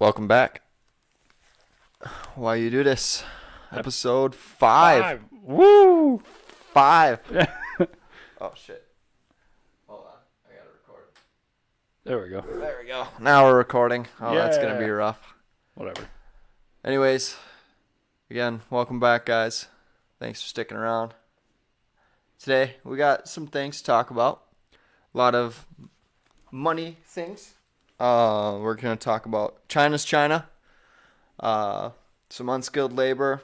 Welcome back. Why you do this? Episode 5. Woo! 5. Oh, shit. Hold on. I gotta record. There we go. There we go. Now we're recording. Oh, that's gonna be Yeah. rough. Whatever. Anyways, again, welcome back, guys. Thanks for sticking around. Today, we got some things to talk about. A lot of money things. We're going to talk about China's China, some unskilled labor,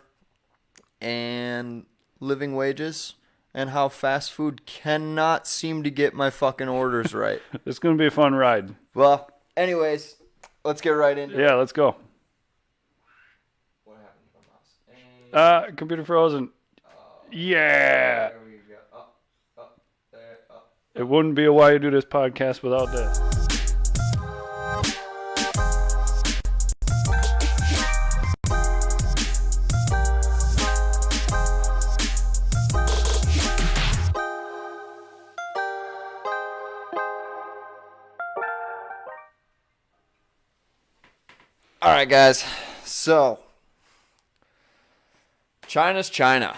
and living wages, and how fast food cannot seem to get my fucking orders right. It's going to be a fun ride. Well, anyways, let's get right into it. Yeah, let's go. What happened to my mouse? Computer frozen. Yeah. There we go. Up, there, up. It wouldn't be a Why You Do This podcast without this. All right, guys. So, China's China.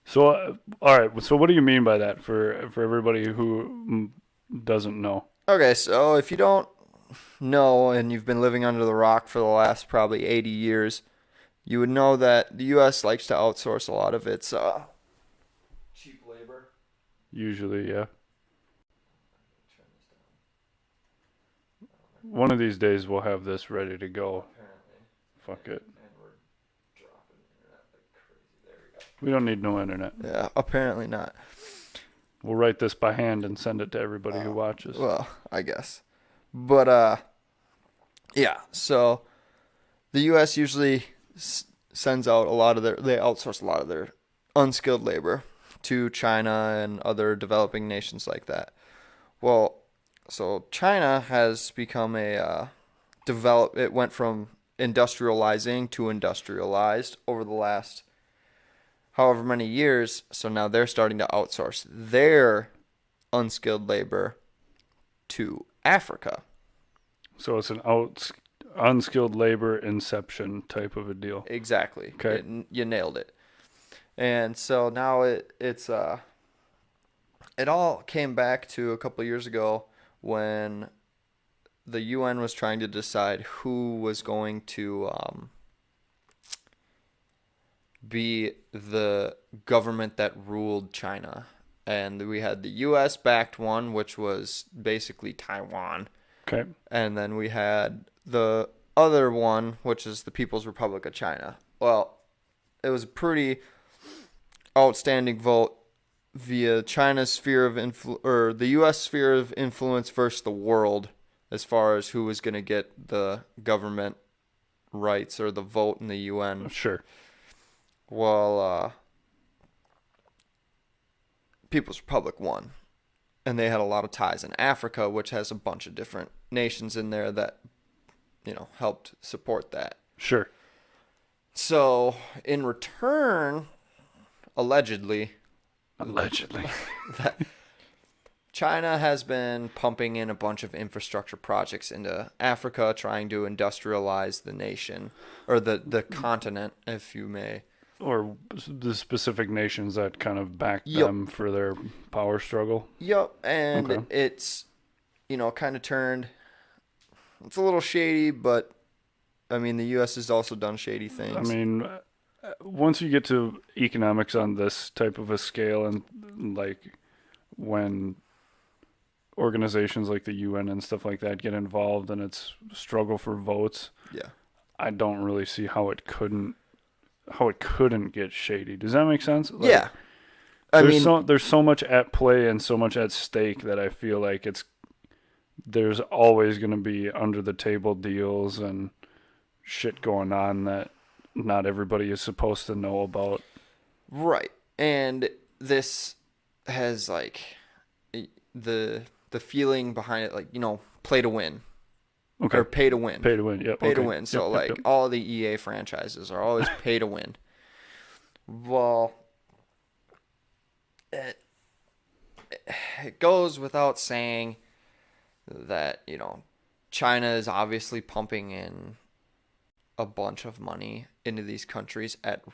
So, all right. So, what do you mean by that for everybody who doesn't know? Okay, so if you don't know and you've been living under the rock for the last probably 80 years, you would know that the U.S. likes to outsource a lot of its cheap labor. Usually, yeah. One of these days we'll have this ready to go. Apparently. Fuck it. And we're dropping the internet like crazy. There we go. We don't need no internet. Yeah, apparently not. We'll write this by hand and send it to everybody who watches. Well, I guess. But, yeah, so the U.S. usually sends out they outsource a lot of their unskilled labor to China and other developing nations like that. Well, so China has become it went from industrializing to industrialized over the last however many years. So now they're starting to outsource their unskilled labor to Africa. So it's an unskilled labor inception type of a deal. Exactly. Okay. You nailed it. And so now it all came back to a couple of years ago when the UN was trying to decide who was going to be the government that ruled China. And we had the US backed one, which was basically Taiwan. Okay. And then we had the other one, which is the People's Republic of China. Well, it was a pretty outstanding vote via China's sphere of or the U.S. sphere of influence versus the world, as far as who was going to get the government rights or the vote in the UN. Sure. Well, People's Republic won, and they had a lot of ties in Africa, which has a bunch of different nations in there that, helped support that. Sure. So, in return, allegedly, that China has been pumping in a bunch of infrastructure projects into Africa, trying to industrialize the nation, or the continent, if you may. Or the specific nations that kind of back them for their power struggle. Yep, and it's, kind of turned. It's a little shady, but, I mean, the U.S. has also done shady things. I mean, once you get to economics on this type of a scale, and like when organizations like the UN and stuff like that get involved and it's struggle for votes, yeah, I don't really see how it couldn't get shady. Does that make sense? Like, yeah. There's so much at play and so much at stake that I feel like there's always going to be under the table deals and shit going on that not everybody is supposed to know about. Right. And this has the feeling behind it, play to win. Okay. Or pay to win. Pay to win, yep. Pay to win. So, yep. all the EA franchises are always pay to win. Well, it goes without saying that, China is obviously pumping in a bunch of money into these countries at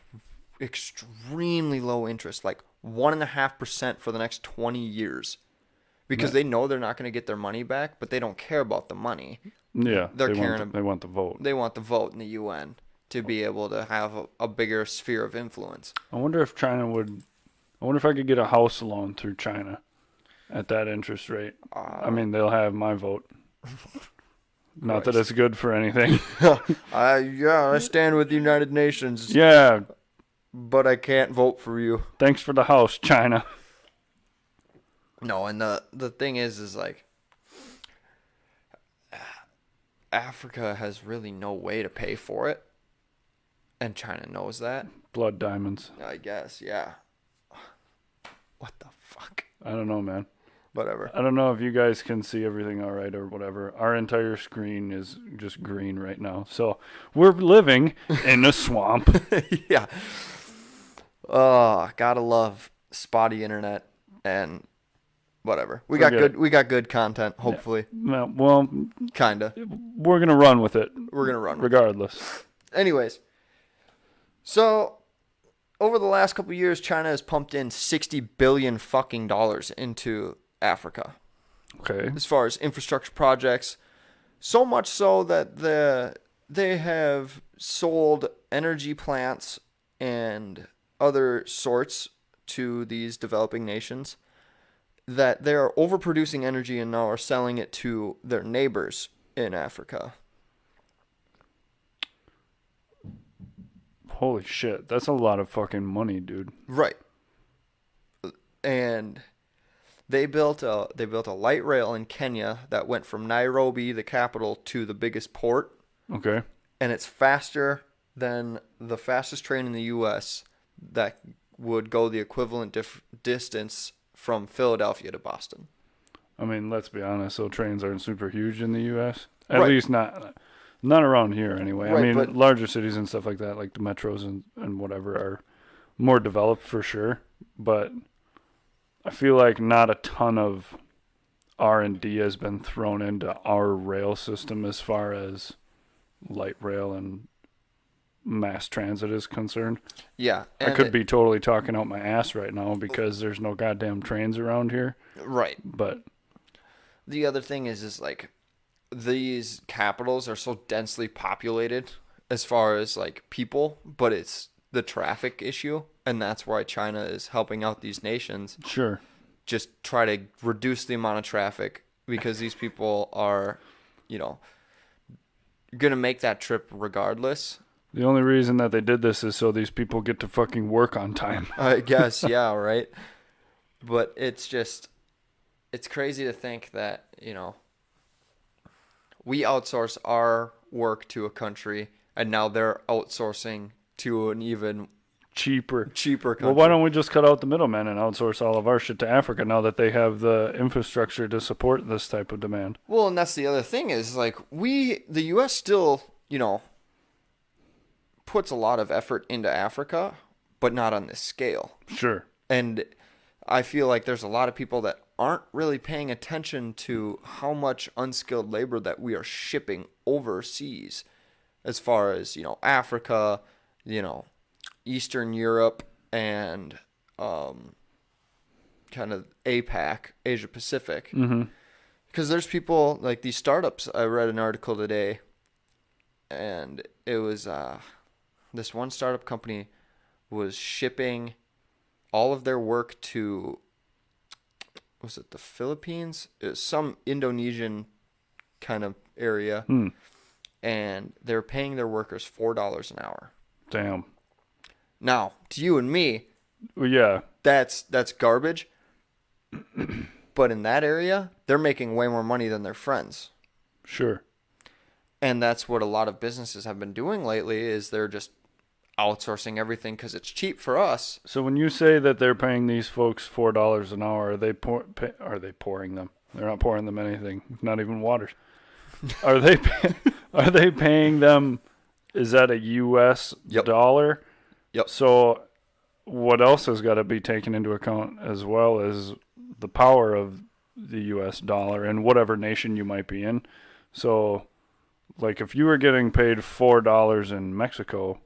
extremely low interest, like 1.5% for the next 20 years, because they know they're not going to get their money back, but they don't care about the money. Yeah, They're they want the vote. They want the vote in the UN to be able to have a bigger sphere of influence. I wonder if I could get a house loan through China at that interest rate. I mean, they'll have my vote. Not that it's good for anything. I stand with the United Nations. Yeah. But I can't vote for you. Thanks for the house, China. No, and the thing is like, Africa has really no way to pay for it. And China knows that. Blood diamonds. I guess, yeah. What the fuck? I don't know, man. Whatever. I don't know if you guys can see everything all right or whatever. Our entire screen is just green right now. So we're living in a swamp. Yeah. Oh, gotta love spotty internet and whatever. We got good content, hopefully. Yeah. Well, kinda. We're gonna run with it. We're gonna run regardless. Anyways, so over the last couple of years, China has pumped in $60 billion fucking dollars into Africa. Okay. As far as infrastructure projects, so much so that they have sold energy plants and other sorts to these developing nations, that they are overproducing energy and now are selling it to their neighbors in Africa. Holy shit, that's a lot of fucking money, dude. Right. And they built a light rail in Kenya that went from Nairobi, the capital, to the biggest port. Okay. And it's faster than the fastest train in the U.S. that would go the equivalent distance from Philadelphia to Boston. I mean, let's be honest, so trains aren't super huge in the U.S. At Right. least not around here anyway. Right, I mean, but larger cities and stuff like that, like the metros and whatever, are more developed for sure. But I feel like not a ton of R&D has been thrown into our rail system as far as light rail and mass transit is concerned. Yeah. I could be totally talking out my ass right now because there's no goddamn trains around here. Right. But the other thing is like, these capitals are so densely populated as far as like people, but it's the traffic issue, and that's why China is helping out these nations. Sure. Just try to reduce the amount of traffic, because these people are, going to make that trip regardless. The only reason that they did this is so these people get to fucking work on time. I guess, yeah, right? But it's crazy to think that, we outsource our work to a country, and now they're outsourcing to an even cheaper country. Well, why don't we just cut out the middleman and outsource all of our shit to Africa now that they have the infrastructure to support this type of demand? Well, and that's the other thing is, like, the U.S. still, puts a lot of effort into Africa, but not on this scale. Sure. And I feel like there's a lot of people that aren't really paying attention to how much unskilled labor that we are shipping overseas, as far as, Africa, Eastern Europe, and kind of APAC, Asia Pacific. Mm-hmm. Because there's people, like these startups. I read an article today, and it was this one startup company was shipping all of their work to, was it the Philippines? It was some Indonesian kind of area. And they're paying their workers $4 an hour. Damn. Now, to you and me, well, yeah, that's garbage. But in that area, they're making way more money than their friends. Sure. And that's what a lot of businesses have been doing lately, is they're just outsourcing everything because it's cheap for us. So when you say that they're paying these folks $4 an hour, are they pouring them? They're not pouring them anything, not even water. Are they paying them? Is that a U.S. dollar? Yep. So what else has got to be taken into account as well as the power of the U.S. dollar in whatever nation you might be in? So, like, if you were getting paid $4 in Mexico,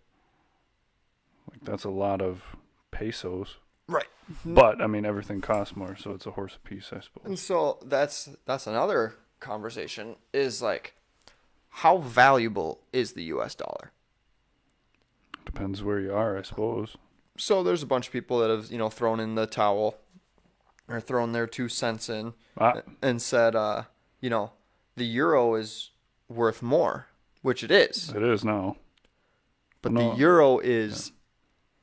like, that's a lot of pesos. Right. But, I mean, everything costs more, so it's a horse apiece, I suppose. And so that's another conversation is like, how valuable is the U.S. dollar? Depends where you are, I suppose. So there's a bunch of people that have, thrown in the towel or thrown their 2 cents in and said, the euro is worth more, which it is. It is now. But the euro is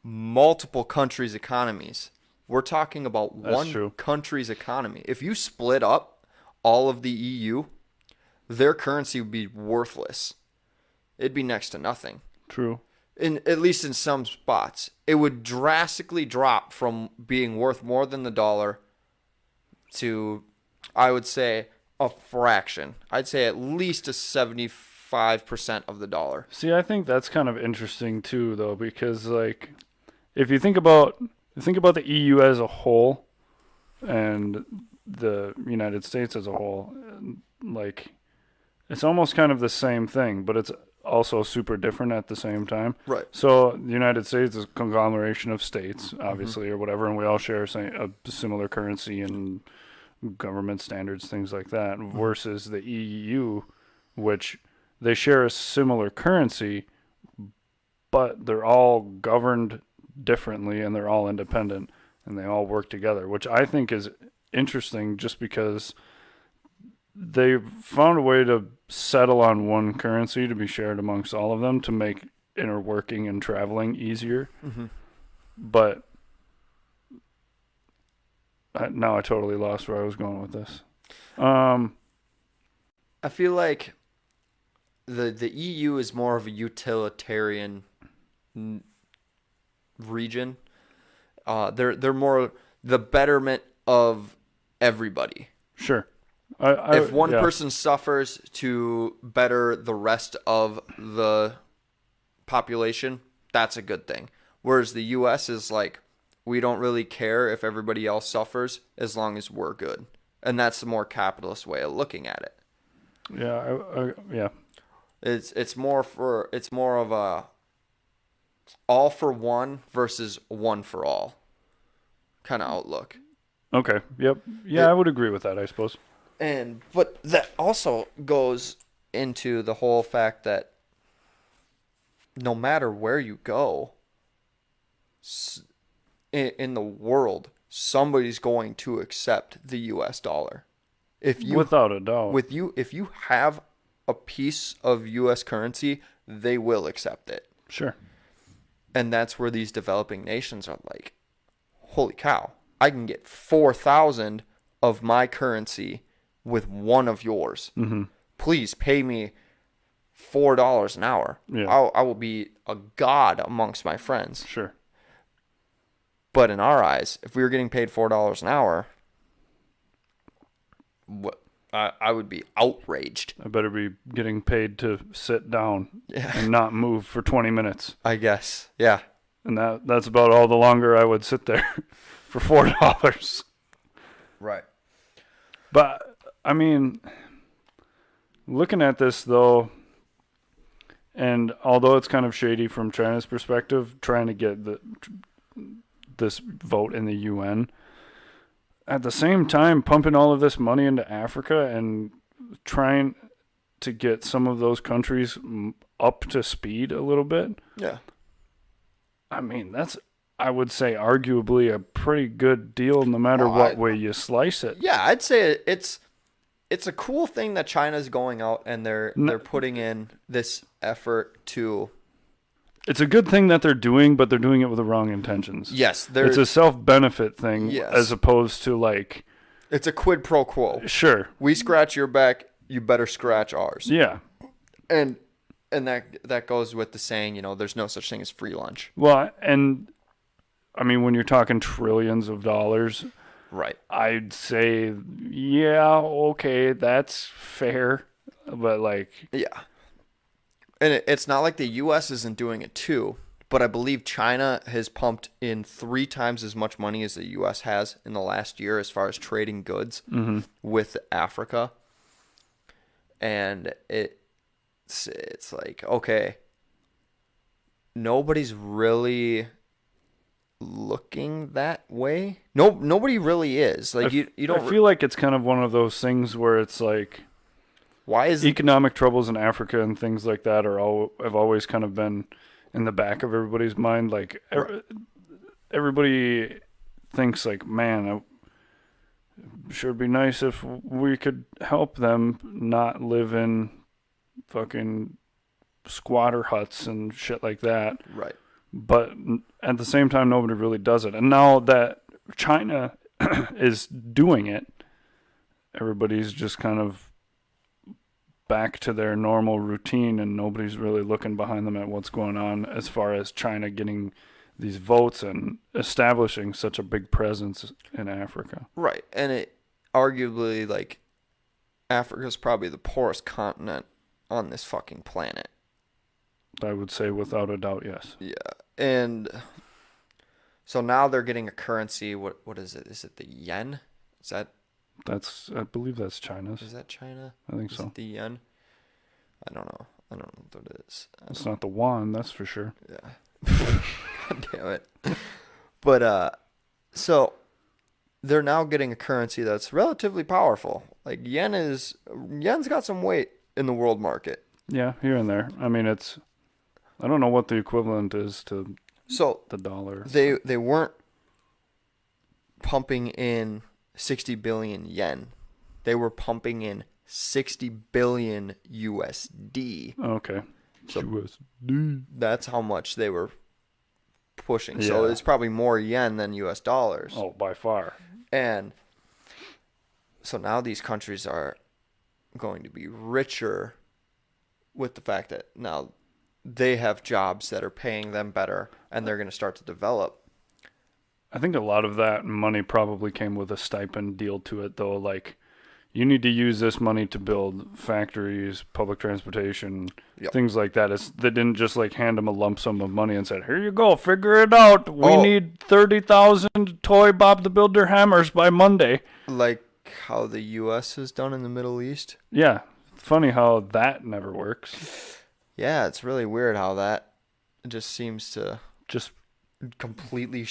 multiple countries' economies. We're talking about one country's economy. If you split up all of the EU, their currency would be worthless. It'd be next to nothing. True. At least in some spots. It would drastically drop from being worth more than the dollar to, I would say, a fraction. I'd say at least a 75% of the dollar. See, I think that's kind of interesting too, though, because like, if you think about the EU as a whole and the United States as a whole, like, it's almost kind of the same thing, but it's also super different at the same time. Right. So the United States is a conglomeration of states, obviously, or whatever, and we all share a similar currency and government standards, things like that, versus the EU, which they share a similar currency, but they're all governed differently and they're all independent and they all work together, which I think is interesting just because they found a way to settle on one currency to be shared amongst all of them to make interworking and traveling easier. Mm-hmm. But now I totally lost where I was going with this. I feel like the EU is more of a utilitarian region. They're more the betterment of everybody. Sure. If one person suffers to better the rest of the population, that's a good thing. Whereas the U.S. is like, we don't really care if everybody else suffers as long as we're good. And that's the more capitalist way of looking at it. Yeah, yeah. It's more of a all for one versus one for all kind of outlook. Okay. Yep. Yeah, I would agree with that, I suppose. But that also goes into the whole fact that no matter where you go in the world, somebody's going to accept the U.S. dollar. Without a doubt. If you have a piece of U.S. currency, they will accept it. Sure. And that's where these developing nations are like, holy cow, I can get 4,000 of my currency with one of yours. Mm-hmm. Please pay me $4 an hour. Yeah. I will be a god amongst my friends. Sure. But in our eyes, if we were getting paid $4 an hour, I would be outraged. I better be getting paid to sit down Yeah. and not move for 20 minutes. I guess. Yeah. And that's about all the longer I would sit there for $4. Right. But, I mean, looking at this, though, and although it's kind of shady from China's perspective, trying to get this vote in the UN, at the same time, pumping all of this money into Africa and trying to get some of those countries up to speed a little bit. Yeah. I mean, that's, I would say, arguably a pretty good deal no matter what way you slice it. Yeah, I'd say it's a cool thing that China's going out and they're putting in this effort to. It's a good thing that they're doing, but they're doing it with the wrong intentions. Yes, it's a self-benefit thing, yes, as opposed to like. It's a quid pro quo. Sure. We scratch your back, you better scratch ours. Yeah. And that goes with the saying, there's no such thing as free lunch. Well, and I mean, when you're talking trillions of dollars, right? I'd say, yeah, okay, that's fair, but like, yeah. And it's not like the U.S. isn't doing it too, but I believe China has pumped in 3 times as much money as the U.S. has in the last year as far as trading goods with Africa. And it's like, okay, nobody's really looking that way. Nobody really is. Like you don't. I feel like it's kind of one of those things where it's like, why is economic troubles in Africa and things like that have always kind of been in the back of everybody's mind. Like everybody thinks like, man, it sure be nice if we could help them not live in fucking squatter huts and shit like that. Right. But at the same time, nobody really does it. And now that China is doing it, everybody's just kind of back to their normal routine, and nobody's really looking behind them at what's going on as far as China getting these votes and establishing such a big presence in Africa. Right. And it arguably, like, Africa's probably the poorest continent on this fucking planet. I would say without a doubt, yes. Yeah. And so now they're getting a currency. What is it? Is it the yen? Is that? I believe that's China's. Is that China? I think is so. It the yen? I don't know. I don't know what it is. It's not the yuan, that's for sure. Yeah. God damn it. But so they're now getting a currency that's relatively powerful. Like yen's got some weight in the world market. Yeah, here and there. I mean, I don't know what the equivalent is to the dollar. They weren't pumping in 60 billion yen. They were pumping in 60 billion USD. Okay. So USD. that's how much they were pushing. Yeah. So it's probably more yen than US dollars. Oh, by far. And so now these countries are going to be richer with the fact that now they have jobs that are paying them better, and they're going to start to develop. I think a lot of that money probably came with a stipend deal to it, though. Like, you need to use this money to build factories, public transportation, things like that. They didn't just like hand them a lump sum of money and said, "Here you go, figure it out. We need 30,000 toy Bob the Builder hammers by Monday." Like how the U.S. has done in the Middle East. Yeah, funny how that never works. Yeah, it's really weird how that just seems to just completely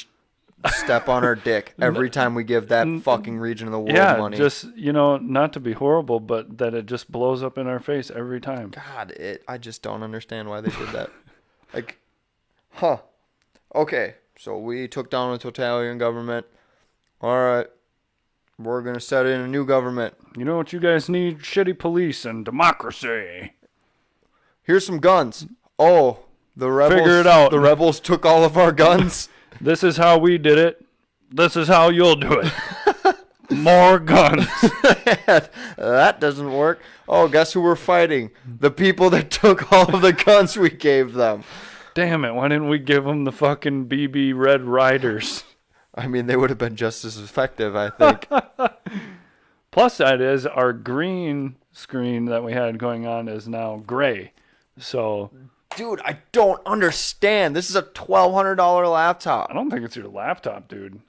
step on our dick every time we give that fucking region of the world money. Yeah, just, not to be horrible, but that it just blows up in our face every time. God, I just don't understand why they did that. Like, okay, so we took down a totalitarian government. All right, we're going to set in a new government. You know what you guys need? Shitty police and democracy. Here's some guns. Oh, the rebels. Figure it out. The rebels took all of our guns. This is how we did it. This is how you'll do it. More guns. That doesn't work. Oh, guess who we're fighting? The people that took all of the guns we gave them. Damn it, why didn't we give them the fucking BB Red Riders? I mean, they would have been just as effective, I think. Plus, that is, our green screen that we had going on is now gray. So, dude, I don't understand. This is a $1,200 laptop. I don't think it's your laptop, dude.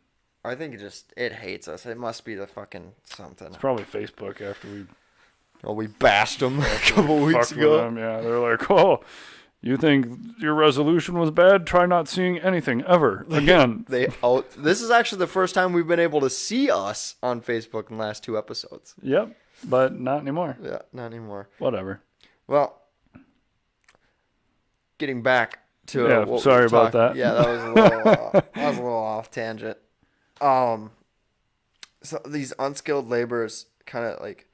I think it hates us. It must be the fucking something. It's probably Facebook after we bashed them a couple weeks ago. Them. Yeah, they're like, "Oh, you think your resolution was bad? Try not seeing anything ever again." This is actually the first time we've been able to see us on Facebook in the last 2 episodes. Yep, but not anymore. Yeah, not anymore. Whatever. Well, getting back to what sorry about that. Yeah, that was a little off tangent. So these unskilled laborers kind of like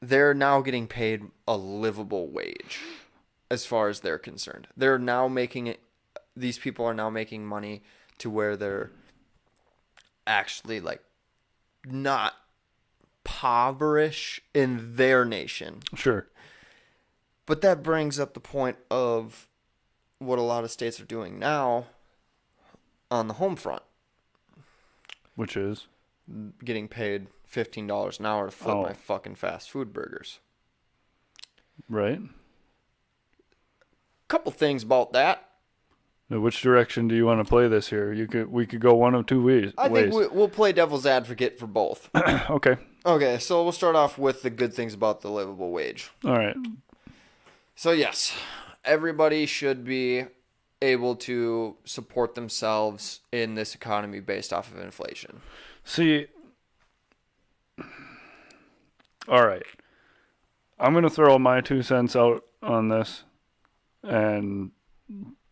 they're now getting paid a livable wage as far as they're concerned. They're now making it. These people are now making money to where they're actually like not impoverished in their nation. Sure. But that brings up the point of what a lot of states are doing now on the home front. Which is? Getting paid $15 an hour to flip my fucking fast food burgers. Right. Couple things about that. Now, which direction do you want to play this here? We could go one of two ways. I think we'll play devil's advocate for both. Okay. Okay, so we'll start off with the good things about the livable wage. All right. So yes, everybody should be able to support themselves in this economy based off of inflation. See, all right. I'm going to throw my 2 cents out on this, and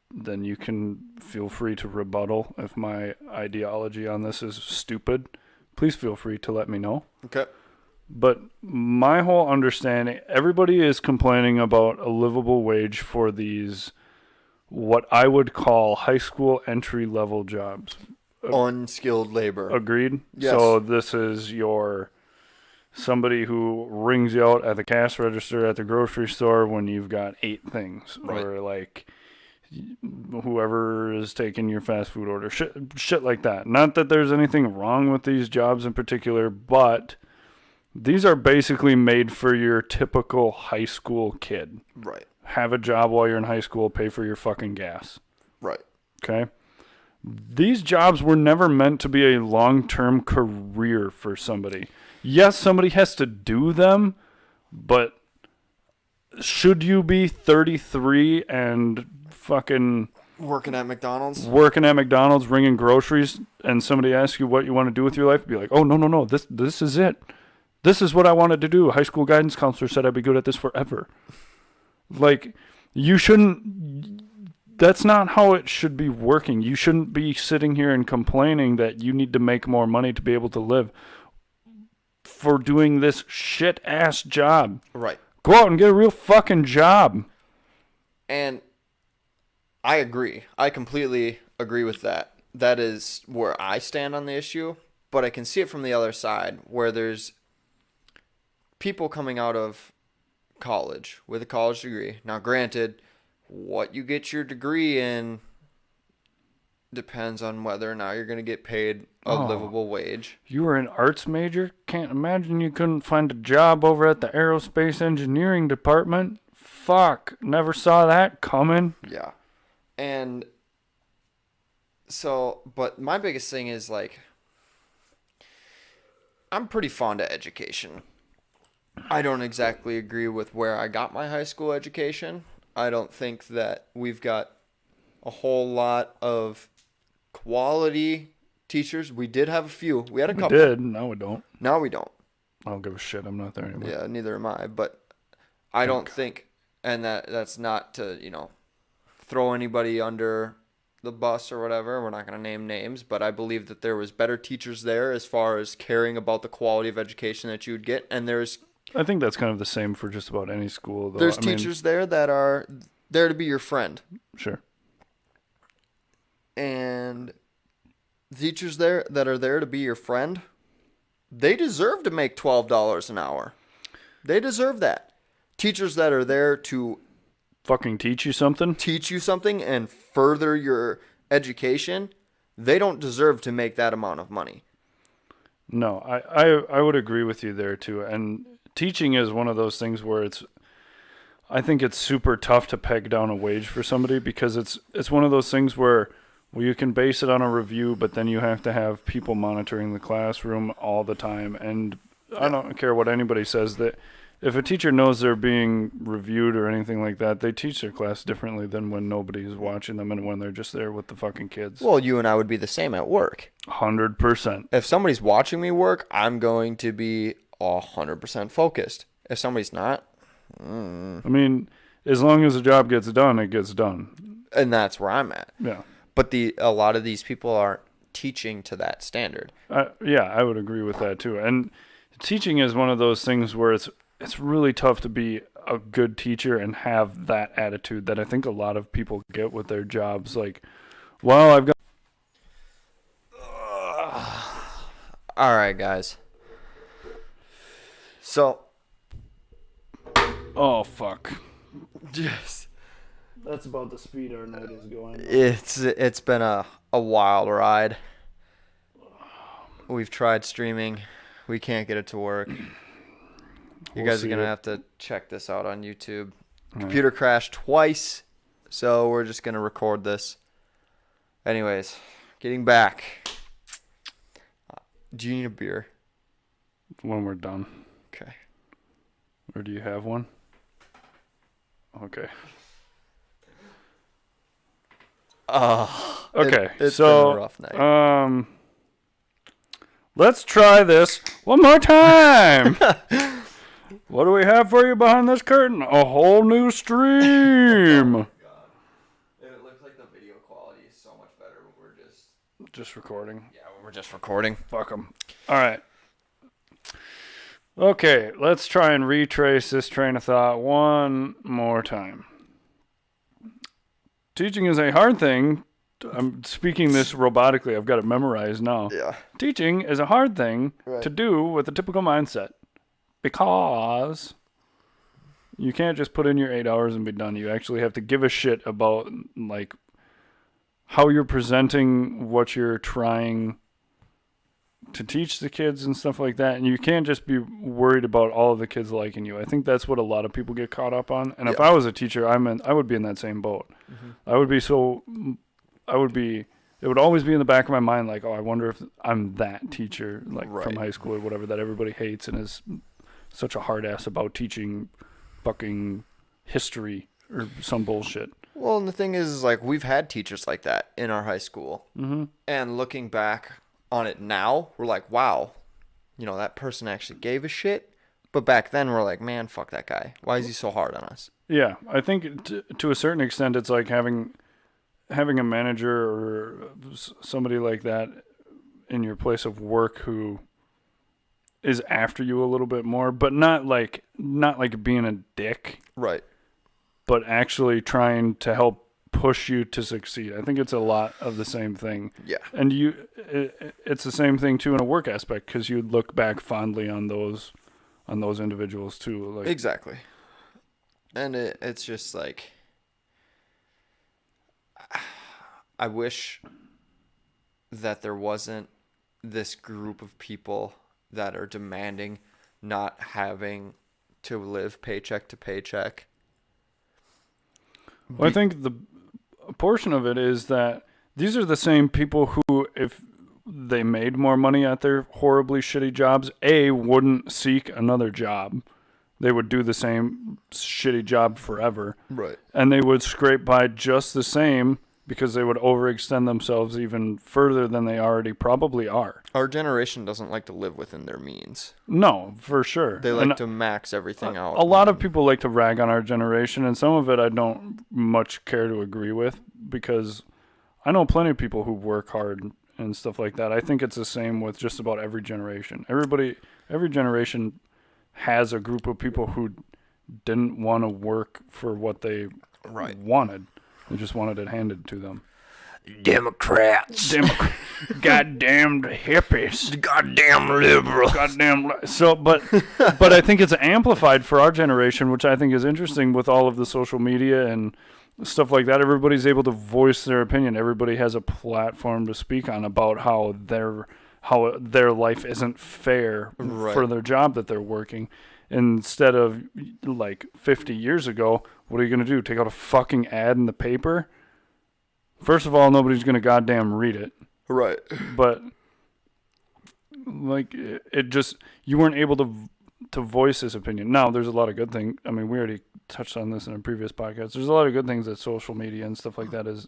then you can feel free to rebuttal if my ideology on this is stupid. Please feel free to let me know. Okay. But my whole understanding, everybody is complaining about a livable wage for these, what I would call high school entry level jobs. Unskilled labor. Agreed? Yes. So this is your somebody who rings you out at the cash register at the grocery store when you've got 8 things. Right. Or like whoever is taking your fast food order. Shit like that. Not that there's anything wrong with these jobs in particular, but these are basically made for your typical high school kid. Right. Have a job while you're in high school, pay for your fucking gas. Right. Okay? These jobs were never meant to be a long-term career for somebody. Yes, somebody has to do them, but should you be 33 and fucking Working at McDonald's? ringing groceries, and somebody asks you what you want to do with your life, be like, oh, no, this is it. This is what I wanted to do. High school guidance counselor said I'd be good at this forever. Like, you shouldn't... That's not how it should be working. You shouldn't be sitting here and complaining that you need to make more money to be able to live for doing this shit-ass job. Right. Go out and get a real fucking job. And I agree. I completely agree with that. That is where I stand on the issue. But I can see it from the other side, where there's people coming out of college with a college degree. Now, granted, what you get your degree in depends on whether or not you're going to get paid a livable wage. You were an arts major? Can't imagine you couldn't find a job over at the aerospace engineering department. Fuck, never saw that coming. Yeah. And so, but my biggest thing is, like, I'm pretty fond of education. I don't exactly agree with where I got my high school education. I don't think that we've got a whole lot of quality teachers. We did have a few. We had a couple. We did. Now we don't. Now we don't. I don't give a shit. I'm not there anymore. Yeah, neither am I. But I don't think, and that's not to, throw anybody under the bus or whatever. We're not going to name names, but I believe that there was better teachers there as far as caring about the quality of education that you would get. And I think that's kind of the same for just about any school, though. There's teachers there that are there to be your friend. Sure. And teachers there that are there to be your friend, they deserve to make $12 an hour. They deserve that. Teachers that are there to fucking teach you something and further your education, they don't deserve to make that amount of money. No, I would agree with you there too. And teaching is one of those things where I think it's super tough to peg down a wage for somebody, because it's one of those things where you can base it on a review, but then you have to have people monitoring the classroom all the time. And I don't care what anybody says, that if a teacher knows they're being reviewed or anything like that, they teach their class differently than when nobody's watching them and when they're just there with the fucking kids. Well, you and I would be the same at work. 100%. If somebody's watching me work, I'm going to be 100% focused. If somebody's not, I mean, as long as the job gets done, it gets done. And that's where I'm at. Yeah. But a lot of these people aren't teaching to that standard. Yeah, I would agree with that too. And teaching is one of those things where it's really tough to be a good teacher and have that attitude that I think a lot of people get with their jobs. Like, well, I've got... All right, guys. So... Oh, fuck. Yes. That's about the speed our night is going. It's been a wild ride. We've tried streaming. We can't get it to work. You guys are going to have to check this out on YouTube. Computer crashed twice, so we're just going to record this. Anyways, getting back. Do you need a beer? when we're done. Okay. Or do you have one? Okay. Okay. It's so, been a rough night. Let's try this one more time. What do we have for you behind this curtain? A whole new stream. God. It looks like the video quality is so much better when we're Just recording. Yeah, when we're just recording. Fuck them. All right. Okay, let's try and retrace this train of thought one more time. Teaching is a hard thing. I'm speaking this robotically. I've got it memorized now. Yeah. Teaching is a hard thing to do with a typical mindset because you can't just put in your 8 hours and be done. You actually have to give a shit about like how you're presenting what you're trying to teach the kids and stuff like that. And you can't just be worried about all of the kids liking you. I think that's what a lot of people get caught up on. And if I was a teacher, I would be in that same boat. Mm-hmm. It would always be in the back of my mind, like, oh, I wonder if I'm that teacher, like from high school or whatever, that everybody hates and is such a hard ass about teaching fucking history or some bullshit. Well, and the thing is like, we've had teachers like that in our high school. Mm-hmm. And looking back on it now, we're like, wow, that person actually gave a shit. But back then, we're like, man, fuck that guy. Why is he so hard on us? Yeah, I think to a certain extent, it's like having a manager or somebody like that in your place of work who is after you a little bit more, but not like being a dick, right? But actually trying to help push you to succeed. I think it's a lot of the same thing. Yeah, and it's the same thing too in a work aspect, because you look back fondly on those individuals too. Like exactly, and it's just like, I wish that there wasn't this group of people that are demanding not having to live paycheck to paycheck. Well, I think a portion of it is that these are the same people who, if they made more money at their horribly shitty jobs, wouldn't seek another job. They would do the same shitty job forever. Right. And they would scrape by just the same because they would overextend themselves even further than they already probably are. Our generation doesn't like to live within their means. No, for sure. They like to max everything out. A lot of people like to rag on our generation, and some of it I don't much care to agree with, because I know plenty of people who work hard and stuff like that. I think it's the same with just about every generation. Every generation has a group of people who didn't want to work for what they wanted. They just wanted it handed to them. Democrats. Goddamn hippies. Goddamn liberals. But I think it's amplified for our generation, which I think is interesting with all of the social media and stuff like that. Everybody's able to voice their opinion. Everybody has a platform to speak on about how their life isn't fair for their job that they're working. Instead of like 50 years ago, what are you going to do? Take out a fucking ad in the paper? First of all, nobody's going to goddamn read it. Right. But like it just, you weren't able to voice this opinion. Now, there's a lot of good things. I mean, we already touched on this in a previous podcast. There's a lot of good things that social media and stuff like that has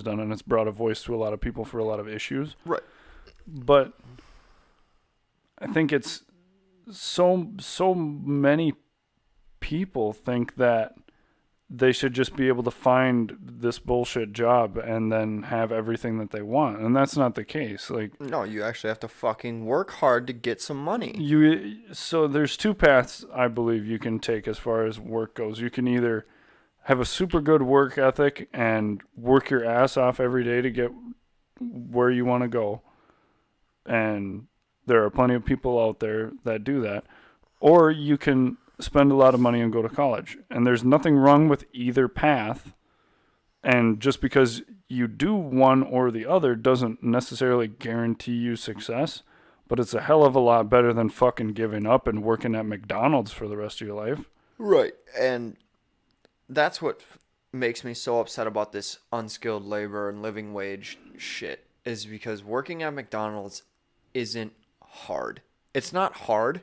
done, and it's brought a voice to a lot of people for a lot of issues. Right. But I think it's so many people think that they should just be able to find this bullshit job and then have everything that they want, and that's not the case. Like, no, you actually have to fucking work hard to get some money. So there's two paths I believe you can take as far as work goes. You can either have a super good work ethic and work your ass off every day to get where you want to go, and there are plenty of people out there that do that. Or you can spend a lot of money and go to college. And there's nothing wrong with either path. And just because you do one or the other doesn't necessarily guarantee you success. But it's a hell of a lot better than fucking giving up and working at McDonald's for the rest of your life. Right. And that's what makes me so upset about this unskilled labor and living wage shit, is because working at McDonald's isn't hard. It's not hard.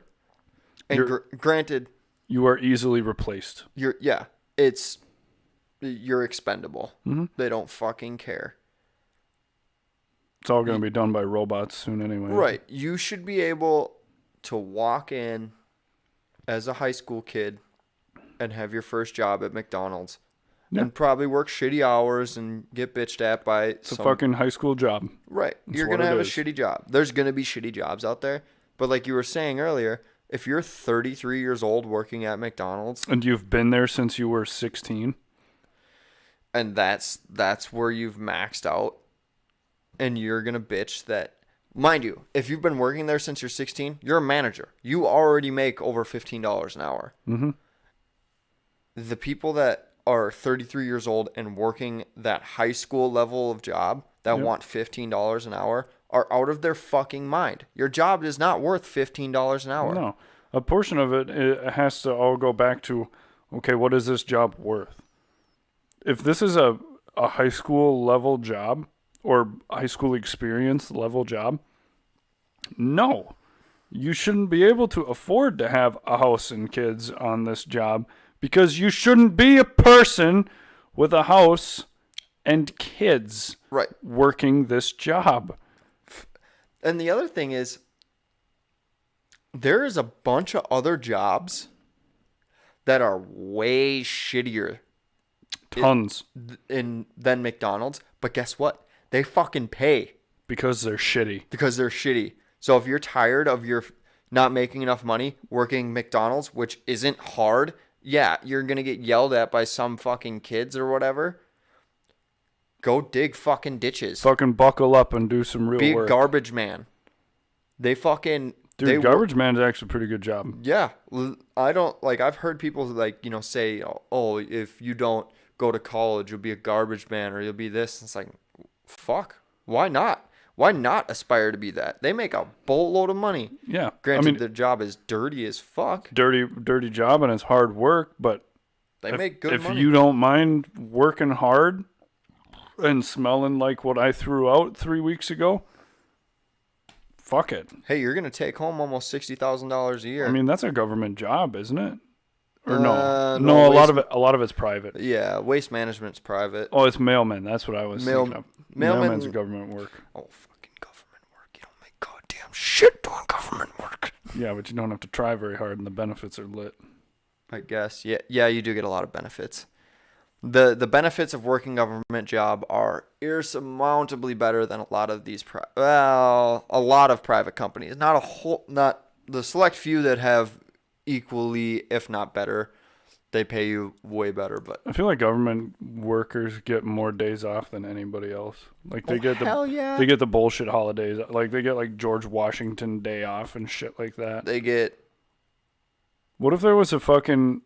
And granted, you are easily replaced. you're expendable. Mm-hmm. They don't fucking care. It's all going to be done by robots soon anyway. Right. You should be able to walk in as a high school kid and have your first job at McDonald's and probably work shitty hours and get bitched at by It's a fucking high school job. Right. You're going to have a shitty job. There's going to be shitty jobs out there. But like you were saying earlier, if you're 33 years old working at McDonald's and you've been there since you were 16, and that's where you've maxed out, and you're going to bitch that, mind you, if you've been working there since you're 16, you're a manager. You already make over $15 an hour. Mm-hmm. The people that are 33 years old and working that high school level of job that want $15 an hour are out of their fucking mind. Your job is not worth $15 an hour. No. A portion of it has to all go back to, okay, what is this job worth? If this is a high school level job or high school experience level job, no. You shouldn't be able to afford to have a house and kids on this job because you shouldn't be a person with a house and kids working this job. And the other thing is, there is a bunch of other jobs that are way shittier. Tons. Than McDonald's. But guess what? They fucking pay. Because they're shitty. So if you're tired of your not making enough money working McDonald's, which isn't hard, yeah, you're going to get yelled at by some fucking kids or whatever. Go dig fucking ditches. Fucking buckle up and do some real work. Be a garbage man. They fucking... Dude, garbage man is actually a pretty good job. Yeah. I don't... Like, I've heard people, like, say, oh, if you don't go to college, you'll be a garbage man or you'll be this. It's like, fuck. Why not? Why not aspire to be that? They make a boatload of money. Yeah. Granted, their job is dirty as fuck. Dirty job and it's hard work, but... They make good money. If you don't mind working hard and smelling like what I threw out 3 weeks ago, fuck it. Hey, you're going to take home almost $60,000 a year. I mean, that's a government job, isn't it? Or no, no, a lot of it's private. Yeah, waste management's private. Oh, it's mailmen. That's what I was thinking of. Mailmen's a government work. Oh, fucking government work. You don't make goddamn shit doing government work. Yeah, but you don't have to try very hard, and the benefits are lit. I guess. Yeah, you do get a lot of benefits. The benefits of working government job are insurmountably better than a lot of these a lot of private companies. Not the select few that have equally, if not better, they pay you way better. But I feel like government workers get more days off than anybody else. Like they get the bullshit holidays. Like they get like George Washington Day off and shit like that. They get. What if there was a fucking?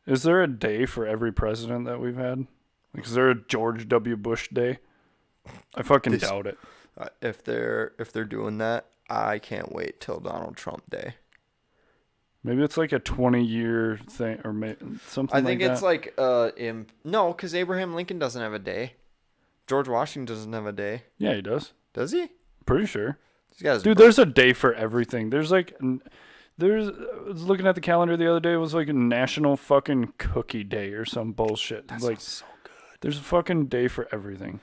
Is there a day for every president that we've had? Like, is there a George W. Bush Day? I fucking doubt it. If they're doing that, I can't wait till Donald Trump Day. Maybe it's like a 20-year thing or something like that. I think it's like no, because Abraham Lincoln doesn't have a day. George Washington doesn't have a day. Yeah, he does. Does he? Pretty sure. Dude, there's a day for everything. I was looking at the calendar the other day. It was like a National fucking Cookie Day or some bullshit. That like, sounds so good. There's a fucking day for everything.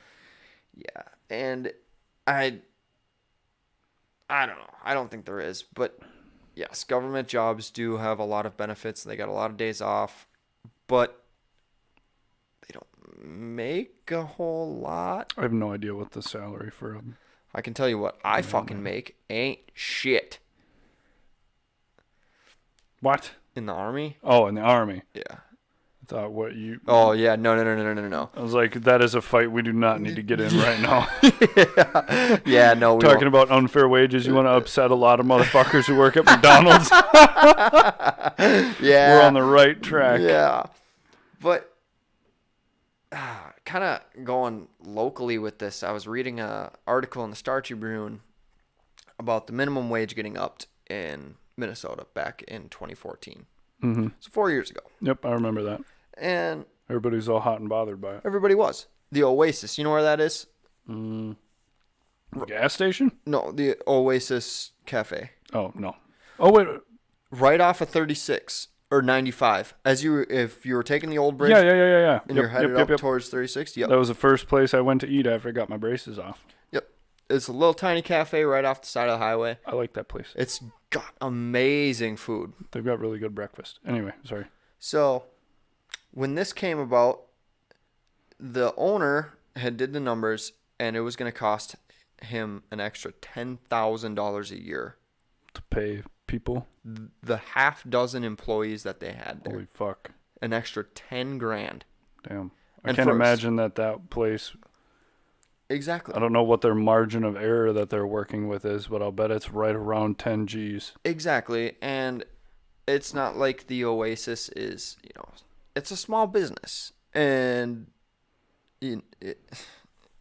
Yeah, and I don't know. I don't think there is, but yes, government jobs do have a lot of benefits. They got a lot of days off, but they don't make a whole lot. I have no idea what the salary for them. I can tell you what I fucking make ain't shit. What? In the Army? Oh, in the Army. Yeah. I thought what you... Oh, yeah. No. I was like, that is a fight we do not need to get in right now. Yeah, no. Talking about unfair wages, you want to upset a lot of motherfuckers who work at McDonald's? Yeah. We're on the right track. Yeah. But kind of going locally with this, I was reading an article in the Star Tribune about the minimum wage getting upped in Minnesota back in 2014. Mm-hmm. So 4 years ago. Yep, I remember that. And everybody's all hot and bothered by it. Everybody was. The Oasis, you know where that is? Gas station? No, the Oasis Cafe. Oh, no. Oh wait, right off of 36 or 95. If you were taking the old bridge yeah. and you're headed up towards 36. Yep. That was the first place I went to eat after I got my braces off. Yep. It's a little tiny cafe right off the side of the highway. I like that place. It's got amazing food. They've got really good breakfast. Anyway, sorry. So, when this came about, the owner had did the numbers, and it was going to cost him an extra $10,000 a year To pay people. The half dozen employees that they had there. Holy fuck. An extra 10 grand. Damn. I can't imagine that place. Exactly. I don't know what their margin of error that they're working with is, but I'll bet it's right around 10 G's. Exactly. And it's not like the Oasis is, it's a small business. And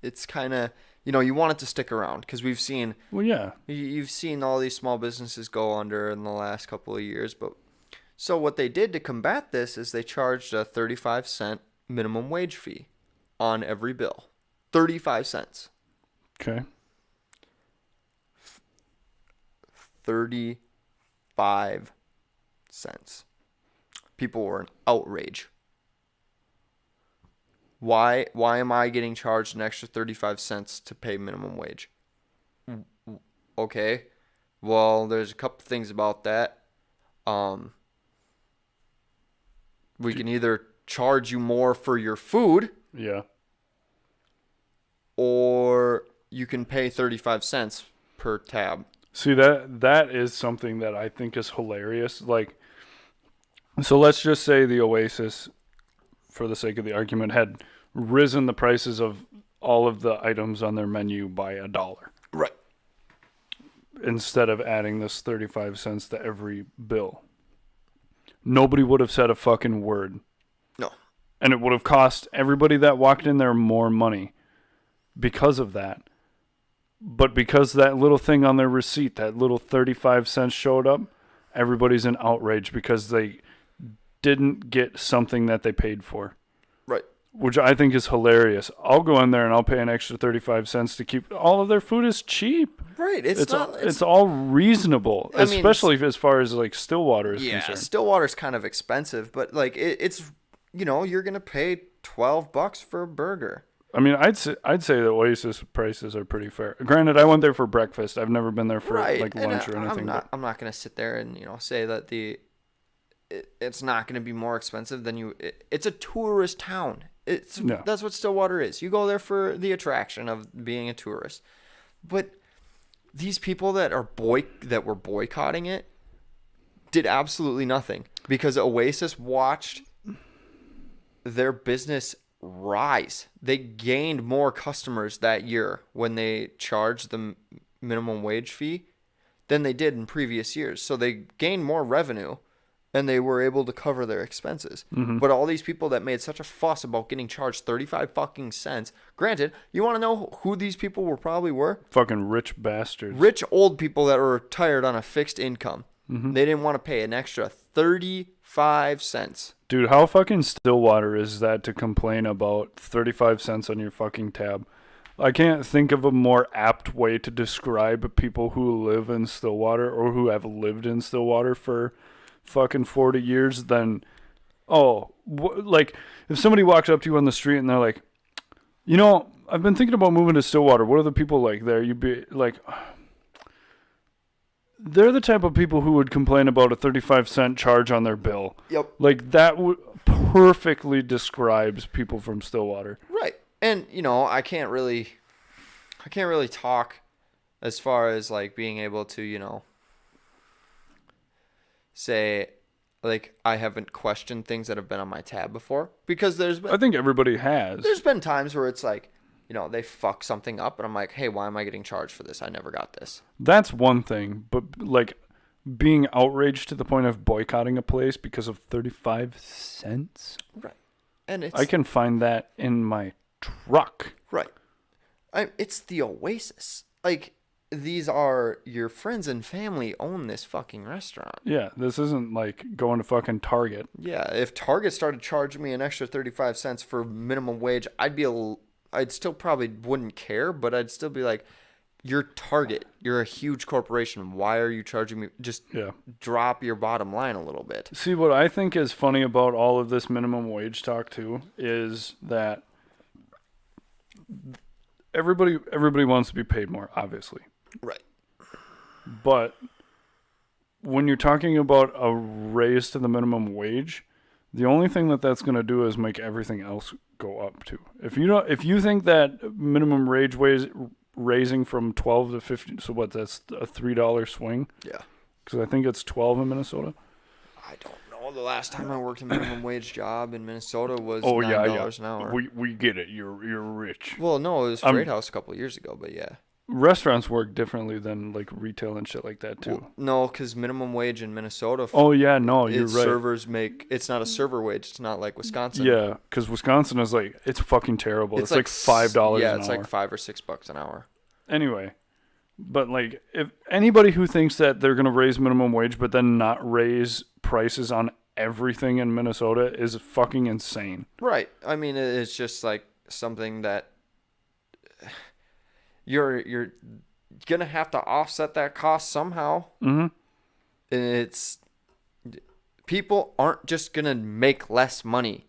it's kind of, you want it to stick around because we've seen. Well, yeah. You've seen all these small businesses go under in the last couple of years. So what they did to combat this is they charged a 35-cent minimum wage fee on every bill. 35 cents. Okay. 35 cents. People were in outrage. Why am I getting charged an extra 35 cents to pay minimum wage? Okay. Well, there's a couple things about that. We can either charge you more for your food. Yeah. Or you can pay 35 cents per tab. See, that is something that I think is hilarious. Like, so let's just say the Oasis, for the sake of the argument, had risen the prices of all of the items on their menu by $1. Right. Instead of adding this 35 cents to every bill. Nobody would have said a fucking word. No. And it would have cost everybody that walked in there more money because of that. But because that little thing on their receipt, that little 35 cents showed up, everybody's in outrage because they didn't get something that they paid for. Right. Which I think is hilarious. I'll go in there and I'll pay an extra 35 cents to keep all of their food is cheap. Right. It's all reasonable, especially as far as like Stillwater is concerned. Yeah, Stillwater's kind of expensive, but like it's you're going to pay $12 for a burger. I mean, I'd say the Oasis prices are pretty fair. Granted, I went there for breakfast. I've never been there for like lunch or anything. I'm not going to sit there and say that it's not going to be more expensive than it's a tourist town. That's what Stillwater is. You go there for the attraction of being a tourist. But these people that were boycotting it did absolutely nothing because Oasis watched their business rise. They gained more customers that year when they charged the minimum wage fee than they did in previous years. So they gained more revenue and they were able to cover their expenses. Mm-hmm. But all these people that made such a fuss about getting charged 35 fucking cents. Granted, you want to know who these people probably were? Fucking rich bastards. Rich old people that were retired on a fixed income. Mm-hmm. They didn't want to pay an extra 35 cents. Dude, how fucking Stillwater is that to complain about 35 cents on your fucking tab? I can't think of a more apt way to describe people who live in Stillwater or who have lived in Stillwater for fucking 40 years than, like, if somebody walks up to you on the street and they're like, I've been thinking about moving to Stillwater. What are the people like there? You'd be like, they're the type of people who would complain about a 35-cent charge on their bill. Yep. Like, that perfectly describes people from Stillwater. Right. And, I can't really talk as far as, like, being able to, say, like, I haven't questioned things that have been on my tab before. Because I think everybody has. There's been times where it's like, they fuck something up, and I'm like, hey, why am I getting charged for this? I never got this. That's one thing, but, like, being outraged to the point of boycotting a place because of 35 cents? Right. And I can find that in my truck. Right. It's the Oasis. Like, these are your friends and family own this fucking restaurant. Yeah, this isn't like going to fucking Target. Yeah, if Target started charging me an extra 35 cents for minimum wage, I'd still probably wouldn't care, but I'd still be like, you're Target. You're a huge corporation. Why are you charging me? Just drop your bottom line a little bit. See, what I think is funny about all of this minimum wage talk too is that everybody wants to be paid more, obviously. Right. But when you're talking about a raise to the minimum wage, the only thing that's going to do is make everything else go up too. If you think that minimum wage raising from 12 to 15, so what? That's a $3 swing. Yeah. Because I think it's 12 in Minnesota. I don't know. The last time I worked a minimum wage job in Minnesota was $9 an hour. We get it. You're rich. Well, no, it was Freight House a couple of years ago, but yeah. Restaurants work differently than like retail and shit like that too. Well, no, because minimum wage in Minnesota. You're right. Servers make it's not a server wage. It's not like Wisconsin. Yeah, because Wisconsin is like it's fucking terrible. It's like $5. Yeah, an it's hour. like $5 or $6 an hour. Anyway, but like if anybody who thinks that they're gonna raise minimum wage but then not raise prices on everything in Minnesota is fucking insane. Right. I mean, it's just like something that you're gonna have to offset that cost somehow. Mm-hmm. And it's people aren't just gonna make less money.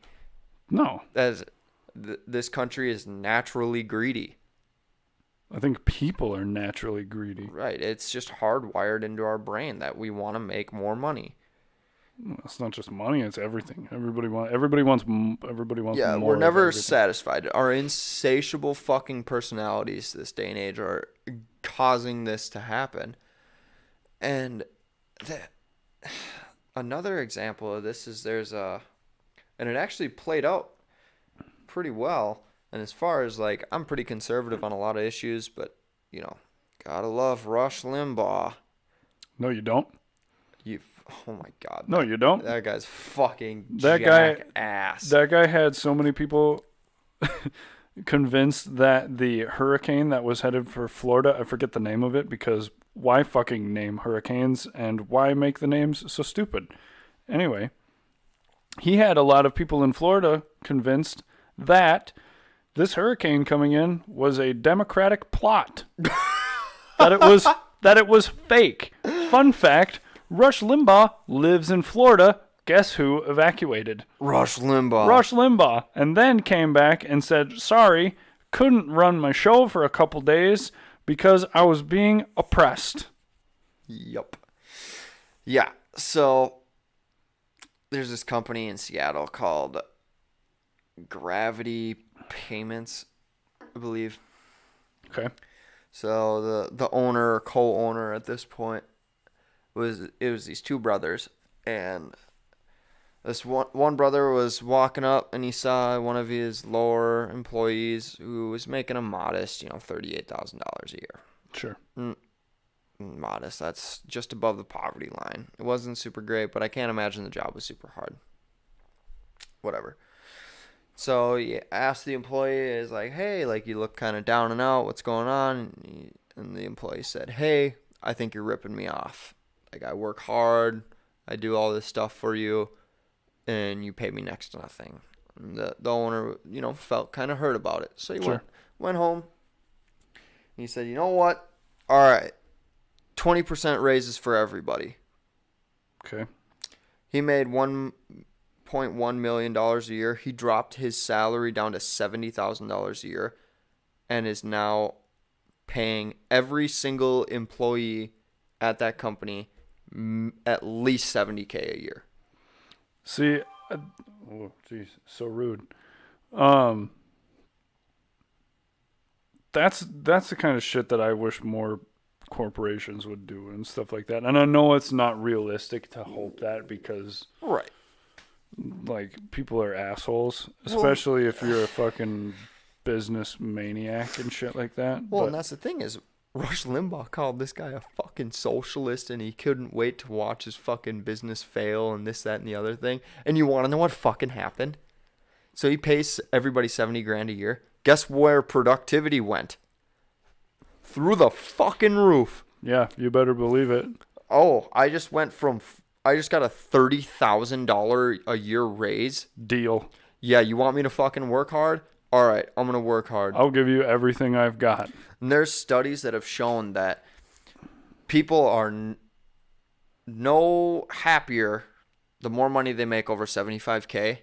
No. As this country is naturally greedy. I think people are naturally greedy. Right. It's just hardwired into our brain that we want to make more money. It's not just money; it's everything. Everybody wants more. Yeah, we're never satisfied. Our insatiable fucking personalities this day and age are causing this to happen. And another example of this is and it actually played out pretty well. And as far as like, I'm pretty conservative on a lot of issues, but gotta love Rush Limbaugh. No, you don't. Oh my God. No, you don't. That guy's fucking jackass. That guy had so many people convinced that the hurricane that was headed for Florida, I forget the name of it because why fucking name hurricanes and why make the names so stupid? Anyway, he had a lot of people in Florida convinced that this hurricane coming in was a Democratic plot. that it was fake. Fun fact, Rush Limbaugh lives in Florida. Guess who evacuated? Rush Limbaugh. Rush Limbaugh. And then came back and said, sorry, couldn't run my show for a couple days because I was being oppressed. Yup. Yeah. So there's this company in Seattle called Gravity Payments, I believe. Okay. So the owner or co-owner at this point was these two brothers, and this one brother was walking up and he saw one of his lower employees who was making a modest, $38,000 a year. Sure. Modest. That's just above the poverty line. It wasn't super great, but I can't imagine the job was super hard. Whatever. So he asked the employee, is like, hey, like you look kind of down and out. What's going on? And the employee said, hey, I think you're ripping me off. Like I work hard. I do all this stuff for you. And you pay me next to nothing. And the owner, felt kind of hurt about it. So he went home. And he said, you know what? All right. 20% raises for everybody. Okay. He made $1.1 million a year. He dropped his salary down to $70,000 a year and is now paying every single employee at that company at least $70K a year. See, oh jeez, so rude. That's the kind of shit that I wish more corporations would do and stuff like that. And I know it's not realistic to hope that because right, like people are assholes, especially if you're a fucking business maniac and shit like that. Well, and that's the thing is, Rush Limbaugh called this guy a fucking socialist, and he couldn't wait to watch his fucking business fail and this, that, and the other thing. And you want to know what fucking happened? So he pays everybody $70,000 a year. Guess where productivity went? Through the fucking roof. Yeah, you better believe it. Oh, I just got a $30,000 a year raise. Deal. Yeah, you want me to fucking work hard? all right, I'm going to work hard. I'll give you everything I've got. And there's studies that have shown that people are no happier the more money they make over 75K,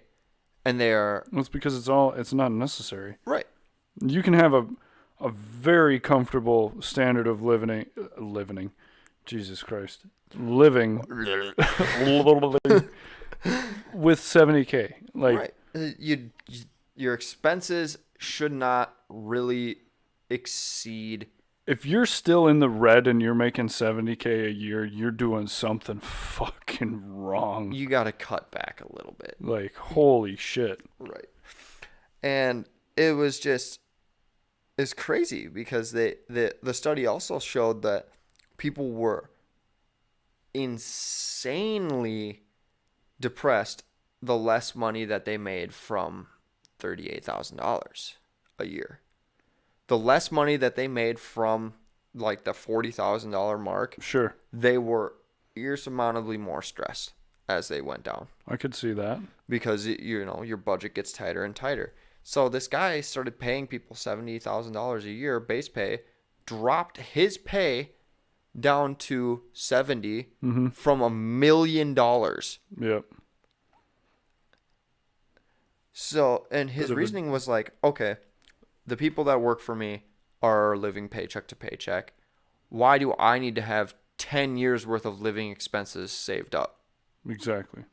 and they are... Well, it's because it's not necessary. Right. You can have a very comfortable standard of living. Jesus Christ. Living with 70K. Like, right. Your expenses should not really exceed... If you're still in the red and you're making 70K a year, you're doing something fucking wrong. You got to cut back a little bit. Like, holy shit. Right. And it was just... It's crazy because the study also showed that people were insanely depressed the less money that they made from $38,000 a year. The less money that they made from like the $40,000 mark, Sure. they were insurmountably more stressed as they went down. I could see that. Because your budget gets tighter and tighter. So this guy started paying people $70,000 a year base pay, dropped his pay down to 70 from $1 million. Yep. So, and his reasoning was like, okay, the people that work for me are living paycheck to paycheck. Why do I need to have 10 years worth of living expenses saved up? Exactly.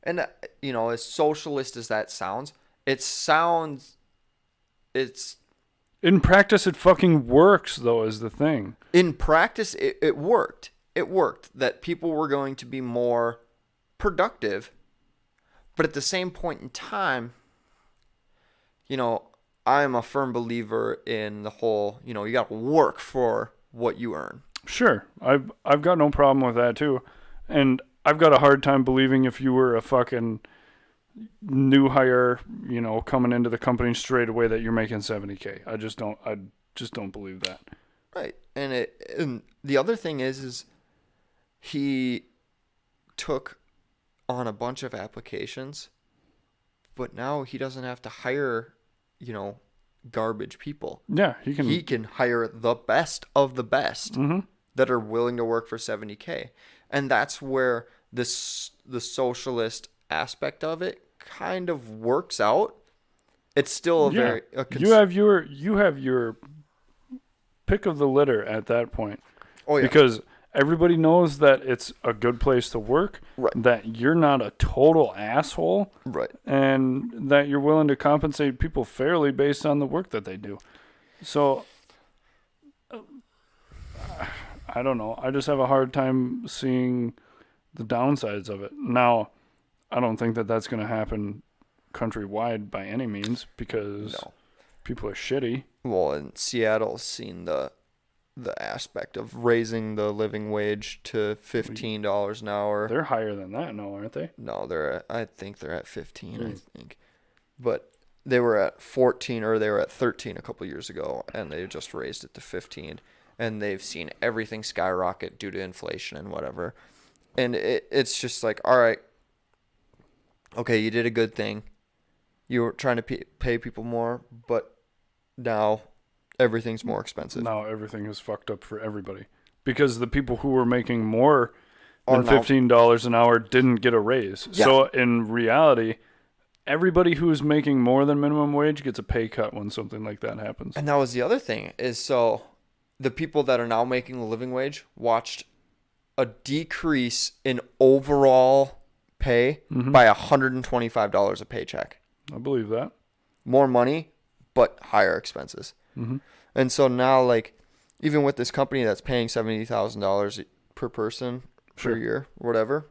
And, as socialist as that sounds, it's... In practice, it fucking works, though, is the thing. In practice, it worked. It worked that people were going to be more productive. But at the same point in time, I'm a firm believer in the whole, you got to work for what you earn. Sure. I've got no problem with that, too. And I've got a hard time believing if you were a fucking new hire, coming into the company straight away that you're making 70K. I just don't believe that. Right. And the other thing is he took on a bunch of applications, but now he doesn't have to hire, garbage people. Yeah, he can hire the best of the best that are willing to work for 70K. And that's where the socialist aspect of it kind of works out. It's still you have your pick of the litter at that point. Oh yeah. Because everybody knows that it's a good place to work, right, that you're not a total asshole, right, and that you're willing to compensate people fairly based on the work that they do. So I don't know. I just have a hard time seeing the downsides of it. Now, I don't think that that's going to happen countrywide by any means because people are shitty. Well, and Seattle's seen the aspect of raising the living wage to $15 an hour. They're higher than that now, aren't they? No, I think they're at 15, I think. But they were at 14 or they were at 13 a couple years ago, and they just raised it to 15. And they've seen everything skyrocket due to inflation and whatever. And it's just like, all right, okay, you did a good thing. You were trying to pay people more, but now everything's more expensive. Now everything is fucked up for everybody. Because the people who were making more than $15 an hour didn't get a raise. Yeah. So in reality, everybody who's making more than minimum wage gets a pay cut when something like that happens. And that was the other thing, is so the people that are now making the living wage watched a decrease in overall pay by $125 a paycheck. I believe that. More money, but higher expenses. And so now, like, even with this company that's paying $70,000 per person per year, whatever,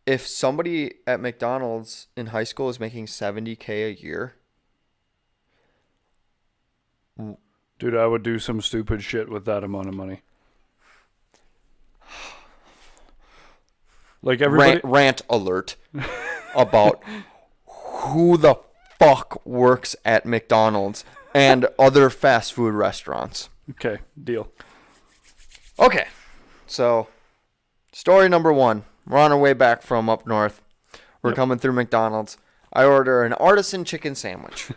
if somebody at McDonald's in high school is making $70K a year, dude, I would do some stupid shit with that amount of money. Like everybody... Rant alert about who the fuck works at McDonald's and other fast food restaurants. Okay, deal. Okay, so story number one. We're on our way back from up north. We're coming through McDonald's. I order an artisan chicken sandwich.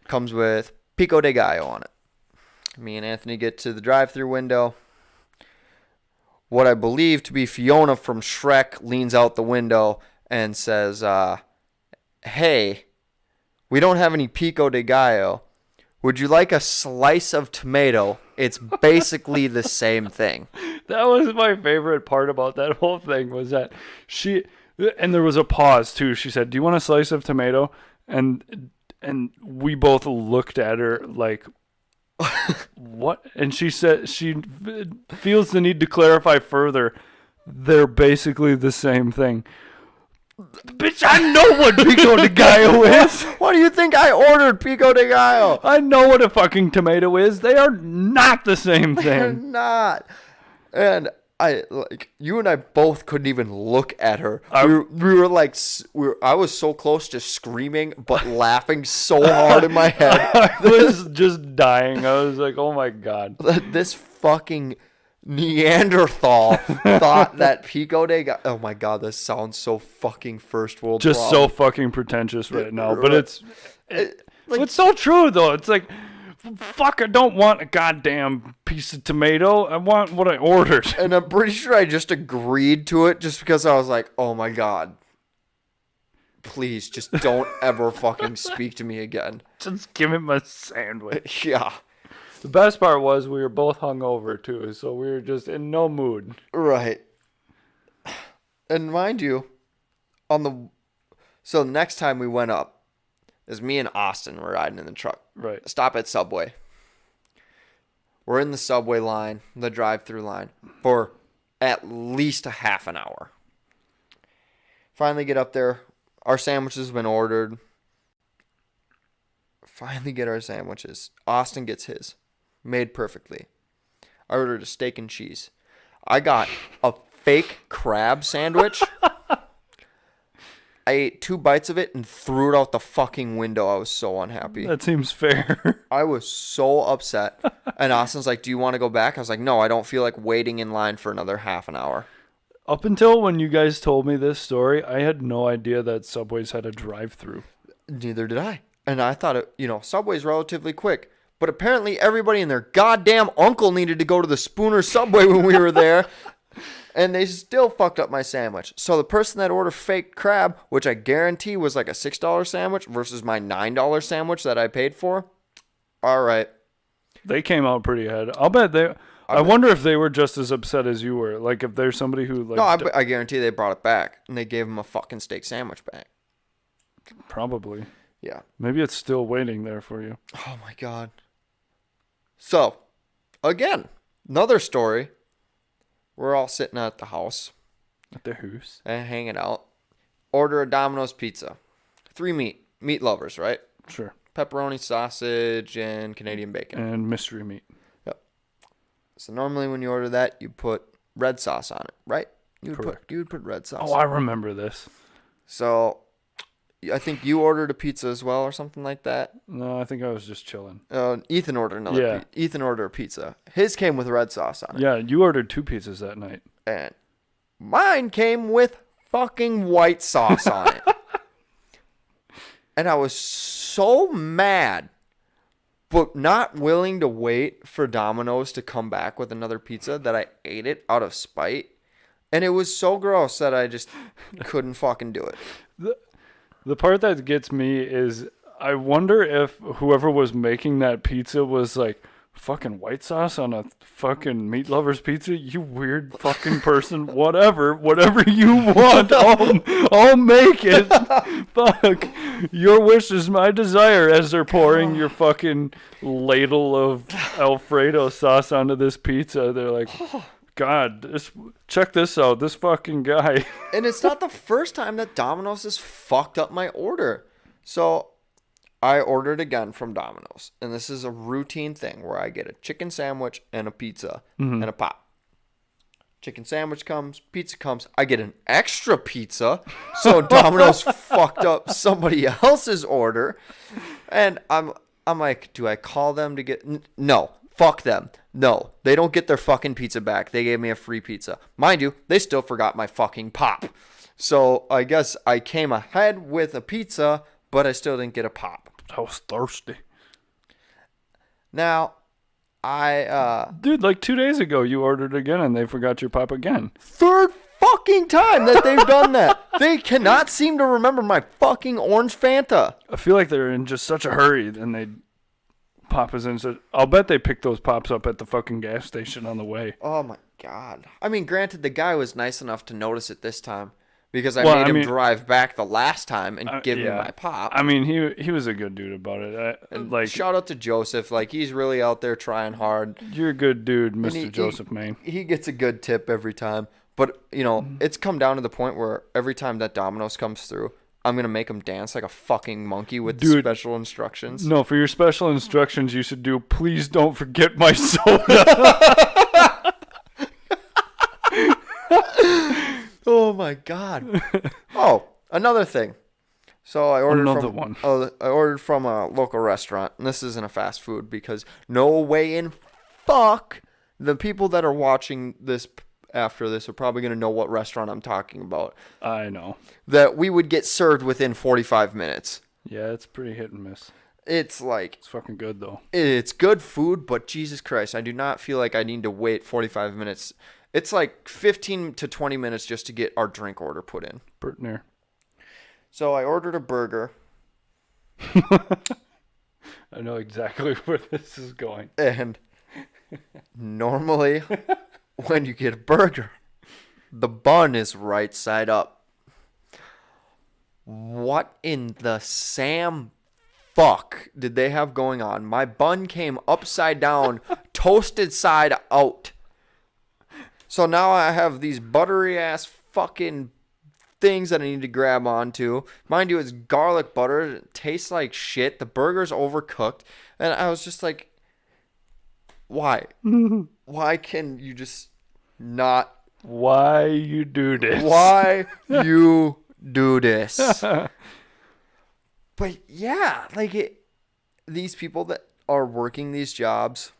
Comes with pico de gallo on it. Me and Anthony get to the drive-thru window. What I believe to be Fiona from Shrek leans out the window and says, hey, we don't have any pico de gallo. Would you like a slice of tomato? It's basically the same thing. That was my favorite part about that whole thing was that and there was a pause too. She said, do you want a slice of tomato? And we both looked at her like, what? And she said she feels the need to clarify further. They're basically the same thing. Bitch, I know what pico de gallo is. Why do you think I ordered pico de gallo? I know what a fucking tomato is. They are not the same They're thing. not. And you and I both couldn't even look at her. We were like, I was so close to screaming, but laughing so hard in my head. I was just dying. I was like, oh my God. This fucking Neanderthal thought that pico de gallo. Oh my God, this sounds so fucking first world. Just problem. so fucking pretentious right now. But it's so true though. It's like, fuck, I don't want a goddamn piece of tomato. I want what I ordered. And I'm pretty sure I just agreed to it just because I was like, oh my God. Please, just don't ever fucking speak to me again. Just give me my sandwich. Yeah. The best part was we were both hungover too, so we were just in no mood. Right. And mind you, so next time we went up, is me and Austin were riding in the truck. Right. Stop at Subway. We're in the Subway line, the drive-through line, for at least a half an hour. Finally get up there. Our sandwiches have been ordered. Finally get our sandwiches. Austin gets his. Made perfectly. I ordered a steak and cheese. I got a fake crab sandwich. I ate 2 bites of it and threw it out the fucking window. I was so unhappy. That seems fair. I was so upset. And Austin's like, do you want to go back? I was like, no, I don't feel like waiting in line for another half an hour. Up until when you guys told me this story, I had no idea that Subways had a drive-thru. Neither did I. And I thought, Subway's relatively quick. But apparently everybody and their goddamn uncle needed to go to the Spooner Subway when we were there. And they still fucked up my sandwich. So the person that ordered fake crab, which I guarantee was like a $6 sandwich versus my $9 sandwich that I paid for. All right. They came out pretty ahead. I wonder if they were just as upset as you were. Like if there's somebody who like. No, I guarantee they brought it back and they gave him a fucking steak sandwich back. Probably. Yeah. Maybe it's still waiting there for you. Oh my God. So, again, another story. We're all sitting at the house. At the house. And hanging out. Order a Domino's pizza. 3 meat lovers, right? Sure. Pepperoni, sausage, and Canadian bacon. And mystery meat. Yep. So normally when you order that, you put red sauce on it, right? You would put red sauce. Oh, I remember this. So I think you ordered a pizza as well or something like that. No, I think I was just chilling. Ethan ordered another. Yeah. Ethan ordered a pizza. His came with red sauce on it. Yeah, you ordered 2 pizzas that night. And mine came with fucking white sauce on it. And I was so mad, but not willing to wait for Domino's to come back with another pizza that I ate it out of spite. And it was so gross that I just couldn't fucking do it. The part that gets me is I wonder if whoever was making that pizza was like, fucking white sauce on a fucking meat lover's pizza? You weird fucking person. Whatever you want, I'll make it. Fuck. Your wish is my desire as they're pouring your fucking ladle of Alfredo sauce onto this pizza. They're like, God, check this out. This fucking guy. And it's not the first time that Domino's has fucked up my order. So I ordered again from Domino's. And this is a routine thing where I get a chicken sandwich and a pizza and a pop. Chicken sandwich comes, pizza comes. I get an extra pizza. So Domino's fucked up somebody else's order. And I'm like, do I call them to get... No. Fuck them. No, they don't get their fucking pizza back. They gave me a free pizza. Mind you, they still forgot my fucking pop. So I guess I came ahead with a pizza, but I still didn't get a pop. I was thirsty. Now, Dude, like 2 days ago, you ordered again and they forgot your pop again. third fucking time that they've done that. They cannot seem to remember my fucking orange Fanta. I feel like they're in just such a hurry and they pop us in. So I'll bet they picked those pops up at the fucking gas station on the way. Oh my God. I mean, granted, the guy was nice enough to notice it this time because I made him drive back the last time and give me my pop. I mean, he was a good dude about it. Shout out to Joseph. Like, he's really out there trying hard. You're a good dude, Mr. Joseph Maine. He gets a good tip every time. But, you know, it's come down to the point where every time that Domino's comes through, I'm going to make him dance like a fucking monkey with the special instructions. No, for your special instructions, you should do, please don't forget my soda. Oh, my God. Oh, another thing. So I ordered I ordered from a local restaurant, and this isn't a fast food because no way in fuck the people that are watching this after this are probably going to know what restaurant I'm talking about. I know. That we would get served within 45 minutes. Yeah, it's pretty hit and miss. It's fucking good, though. It's good food, but Jesus Christ, I do not feel like I need to wait 45 minutes. It's like 15 to 20 minutes just to get our drink order put in. Bert near. So I ordered a burger. I know exactly where this is going. And normally, when you get a burger, the bun is right side up. What in the Sam fuck did they have going on? My bun came upside down, toasted side out. So now I have these buttery ass fucking things that I need to grab onto. Mind you, it's garlic butter. It tastes like shit. The burger's overcooked. And I was just like, why? Why can you just not? Why you do this? Why you do this? But yeah, like these people that are working these jobs,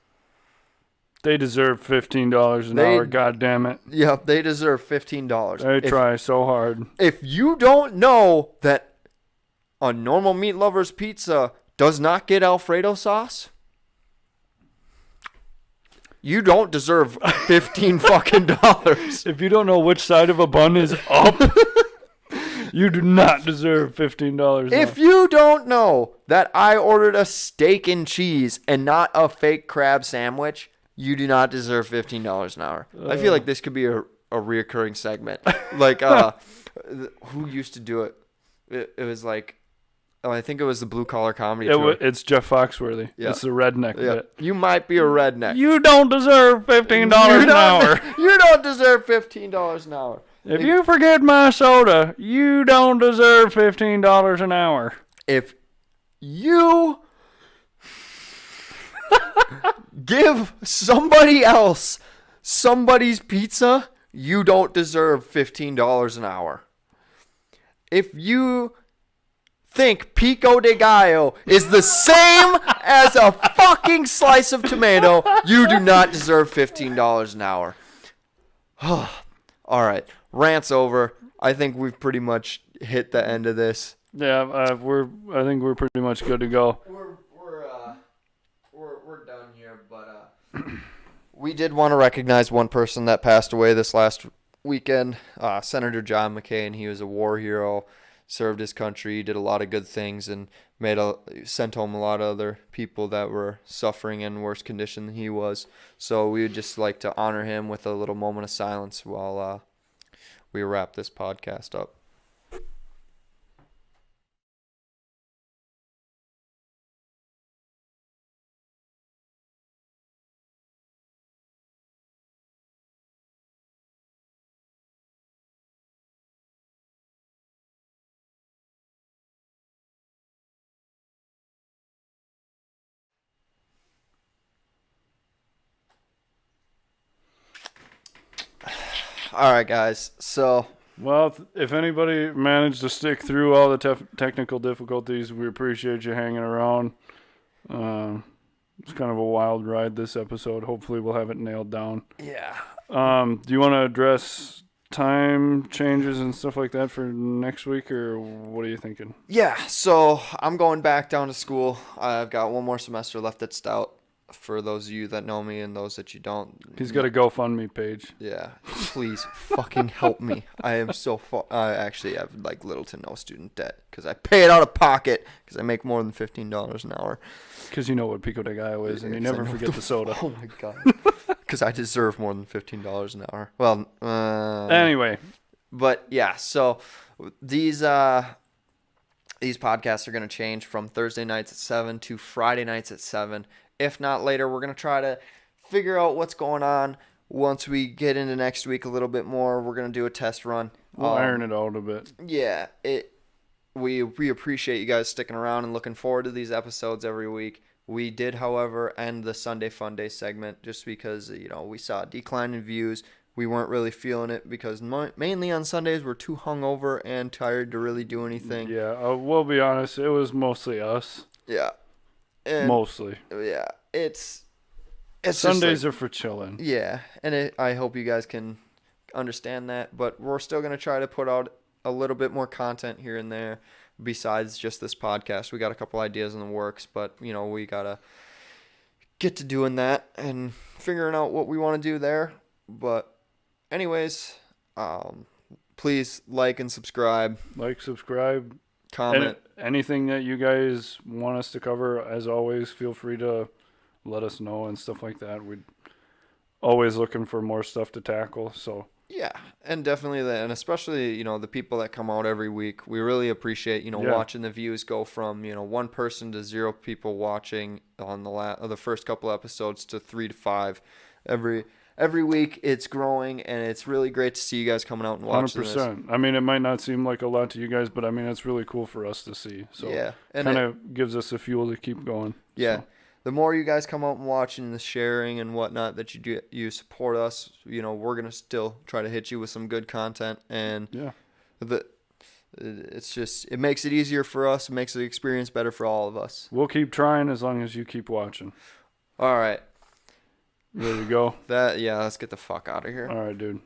they deserve $15 an hour, God damn it. Yeah, they deserve $15. They try so hard. If you don't know that a normal meat lover's pizza does not get Alfredo sauce, you don't deserve 15 fucking dollars. If you don't know which side of a bun is up, you do not deserve $15. If you don't know that I ordered a steak and cheese and not a fake crab sandwich, you do not deserve $15 an hour. I feel like this could be a reoccurring segment. Like, who used to do it? It was like, I think it was the Blue Collar Comedy Tour. It's Jeff Foxworthy. Yeah. It's the redneck bit. You might be a redneck. You don't deserve $15 an hour. You don't deserve $15 an hour. If you forget my soda, you don't deserve $15 an hour. If you give somebody else somebody's pizza, you don't deserve $15 an hour. If you think pico de gallo is the same as a fucking slice of tomato, you do not deserve $15 an hour. All right, rant's over. I think we've pretty much hit the end of this. Yeah, I think we're pretty much good to go. We're done here, but we did want to recognize one person that passed away this last weekend. Senator John McCain. He was a war hero, served his country, did a lot of good things, and sent home a lot of other people that were suffering in worse condition than he was. So we would just like to honor him with a little moment of silence while we wrap this podcast up. All right, guys. So, well, if anybody managed to stick through all the technical difficulties, we appreciate you hanging around. It's kind of a wild ride this episode. Hopefully, we'll have it nailed down. Yeah. Do you want to address time changes and stuff like that for next week, or what are you thinking? Yeah, so I'm going back down to school. I've got one more semester left at Stout. For those of you that know me and those that you don't. He's got a GoFundMe page. Yeah, please fucking help me. I am so I actually have like little to no student debt because I pay it out of pocket because I make more than $15 an hour. Because you know what Pico de Gallo is, and you never forget the soda. Oh my god. Because I deserve more than $15 an hour. Well, anyway. But yeah, so these podcasts are going to change from Thursday nights at 7 to Friday nights at 7. If not later, we're going to try to figure out what's going on. Once we get into next week a little bit more, we're going to do a test run. We'll iron it out a bit. Yeah, we appreciate you guys sticking around and looking forward to these episodes every week. We did, however, end the Sunday Fun Day segment just because, we saw a decline in views. We weren't really feeling it because mainly on Sundays we're too hungover and tired to really do anything. Yeah, we'll be honest, it was mostly us. Yeah. And mostly. Yeah, it's Sundays are for chilling. Yeah, and I hope you guys can understand that, but we're still going to try to put out a little bit more content here and there besides just this podcast. We got a couple ideas in the works, but, we got to get to doing that and figuring out what we want to do there. But anyways, please like and subscribe. Like, subscribe. Comment. Anything that you guys want us to cover, as always, feel free to let us know and stuff like that. We're always looking for more stuff to tackle. So yeah, and definitely that, and especially the people that come out every week. We really appreciate watching the views go from one person to 0 people watching on the first couple episodes to 3 to 5 every week. It's growing, and it's really great to see you guys coming out and watching 100%. This. I mean, it might not seem like a lot to you guys, but I mean, it's really cool for us to see. So yeah, and kind of gives us the fuel to keep going. Yeah. So. The more you guys come out and watching, the sharing and whatnot that you support us, we're gonna still try to hit you with some good content, and yeah, it's just it makes it easier for us. It makes the experience better for all of us. We'll keep trying as long as you keep watching. All right. Ready to go? Let's get the fuck out of here. All right, dude.